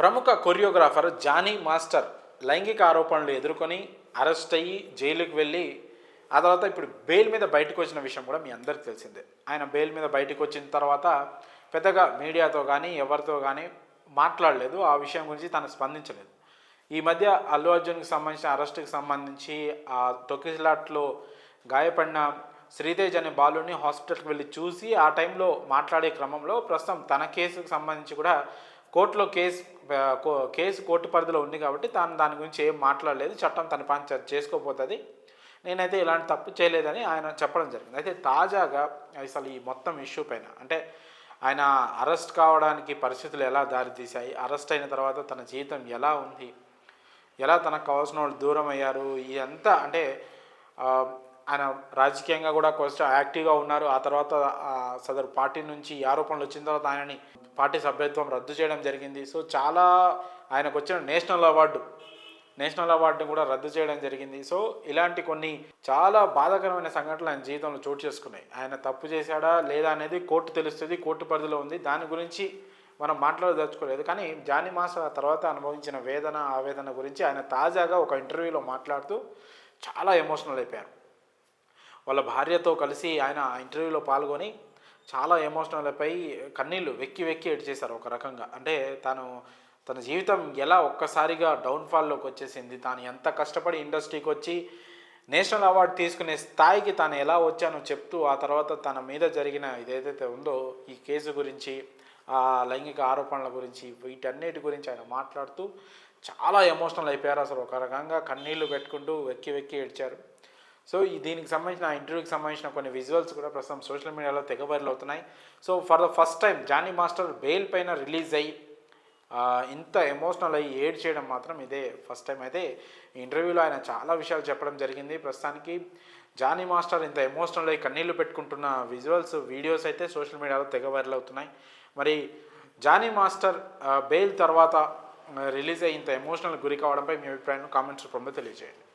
ప్రముఖ choreographer Johnny master లైంగిక ఆరోపణలు ఎదుర్కొని అరెస్ట్ అయ్యి జైలుకి వెళ్ళి ఆ తర్వాత ఇప్పుడు బెయిల్ మీద బయటకు వచ్చిన విషయం కూడా మీ అందరికీ తెలిసిందే. ఆయన బెయిల్ మీద బయటకు వచ్చిన తర్వాత పెద్దగా మీడియాతో కానీ ఎవరితో కానీ మాట్లాడలేదు. ఆ విషయం గురించి తను స్పందించలేదు. ఈ మధ్య అల్లు అర్జున్కి సంబంధించిన అరెస్ట్కి సంబంధించి ఆ తొక్కిసలాట్లో గాయపడిన శ్రీతేజ్ అనే బాలుని హాస్పిటల్కి వెళ్ళి చూసి ఆ టైంలో మాట్లాడే క్రమంలో ప్రస్తుతం తన కేసుకు సంబంధించి కూడా కోర్టులో కేసు కోర్టు పరిధిలో ఉంది కాబట్టి తాను దాని గురించి ఏం మాట్లాడలేదు. చట్టం తన పని చేసుకోపోతుంది, నేనైతే ఇలాంటి తప్పు చేయలేదని ఆయన చెప్పడం జరిగింది. అయితే తాజాగా అసలు ఈ మొత్తం ఇష్యూ పైన అంటే ఆయన అరెస్ట్ కావడానికి పరిస్థితులు ఎలా దారితీశాయి, అరెస్ట్ అయిన తర్వాత తన జీవితం ఎలా ఉంది, ఎలా తనకు కావాల్సిన వాళ్ళు దూరం అయ్యారు, ఇదంతా అంటే ఆయన రాజకీయంగా కూడా కొంచెం యాక్టివ్గా ఉన్నారు. ఆ తర్వాత సదరు పార్టీ నుంచి ఈ ఆరోపణలు వచ్చిన తర్వాత ఆయనని పార్టీ సభ్యత్వం రద్దు చేయడం జరిగింది. సో చాలా ఆయనకు వచ్చిన నేషనల్ అవార్డుని కూడా రద్దు చేయడం జరిగింది. సో ఇలాంటి కొన్ని చాలా బాధాకరమైన సంఘటనలు ఆయన జీవితంలో చోటు చేసుకున్నాయి. ఆయన తప్పు చేశాడా లేదా అనేది కోర్టు తెలుస్తుంది, కోర్టు పరిధిలో ఉంది. దాని గురించి మనం మాట్లాడదలుచుకోలేదు. కానీ జానీ మాస్టర్ తర్వాత అనుభవించిన ఆవేదన గురించి ఆయన తాజాగా ఒక ఇంటర్వ్యూలో మాట్లాడుతూ చాలా ఎమోషనల్ అయిపోయారు. వాళ్ళ భార్యతో కలిసి ఆయన ఇంటర్వ్యూలో పాల్గొని చాలా ఎమోషనల్ అయిపోయి కన్నీళ్ళు వెక్కి ఏడ్చేశారు ఒక రకంగా. అంటే తన జీవితం ఎలా ఒక్కసారిగా డౌన్ఫాల్లోకి వచ్చేసింది, తాను ఎంత కష్టపడి ఇండస్ట్రీకి వచ్చి నేషనల్ అవార్డు తీసుకునే స్థాయికి తాను ఎలా వచ్చానో చెప్తూ ఆ తర్వాత తన మీద జరిగిన ఇదేదైతే ఉందో ఈ కేసు గురించి, ఆ లైంగిక ఆరోపణల గురించి, వీటన్నిటి గురించి ఆయన మాట్లాడుతూ చాలా ఎమోషనల్ అయిపోయారు. అసలు ఒక రకంగా కన్నీళ్లు పెట్టుకుంటూ వెక్కి ఏడ్చారు. సో దీనికి సంబంధించిన ఇంటర్వ్యూకి సంబంధించిన కొన్ని విజువల్స్ కూడా ప్రస్తుతం సోషల్ మీడియాలో తెగ వైరల్ అవుతున్నాయి. So for the first time Jani master bail పైన రిలీజ్ అయ్యి ఇంత ఎమోషనల్ అయ్యి ఏడ్ చేయడం మాత్రం ఇదే ఫస్ట్ టైం. అయితే ఈ ఇంటర్వ్యూలో ఆయన చాలా విషయాలు చెప్పడం జరిగింది. ప్రస్తుతానికి జానీ మాస్టర్ ఇంత ఎమోషనల్ అయ్యి కన్నీళ్లు పెట్టుకుంటున్న విజువల్స్, వీడియోస్ అయితే సోషల్ మీడియాలో తెగ వైరల్ అవుతున్నాయి. మరి జానీ మాస్టర్ బెయిల్ తర్వాత రిలీజ్ అయ్యి ఇంత ఎమోషనల్ గురి కావడంపై మీ అభిప్రాయాన్ని కామెంట్స్ రూపంలో తెలియజేయండి.